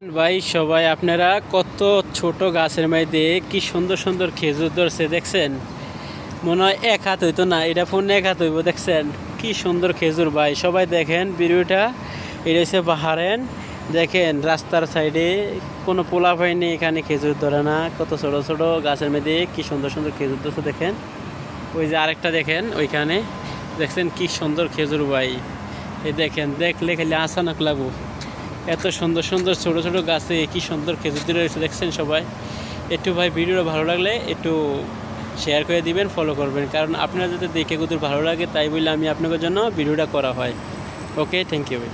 ভাই সবাই আপনারা কত ছোট গাছের মধ্যে কি সুন্দর সুন্দর খেজুর ধরছে দেখছেন। মনে হয় এক হাত হইতো না, এটা ফোন এক হাত হইব। দেখছেন কি সুন্দর খেজুর ভাই, সবাই দেখেন ভিডিওটা। এটা হচ্ছে পাহাড়েন, দেখেন রাস্তার সাইডে কোনো পোলা পাইনি, এখানে খেজুর ধরে না। কত ছোট ছোট গাছের মধ্যে কি সুন্দর সুন্দর খেজুর ধরছে দেখেন। ওই যে আরেকটা দেখেন ওইখানে, দেখছেন কি সুন্দর খেজুর ভাই। এই দেখেন, দেখলে খালি আসানক লাগু, এত সুন্দর সুন্দর ছোট ছোট গাছে কি সুন্দর খেজুর দিয়ে রয়েছে দেখছেন। সবাই একটু ভাই ভিডিওটা ভালো লাগলে একটু শেয়ার করে দিবেন, ফলো করবেন, কারণ আপনারা যদি দেখে কুতুর ভালো লাগে তাই বলে আমি আপনাদের জন্য ভিডিওটা করা হয়। ওকে, থ্যাংক ইউ ভাই।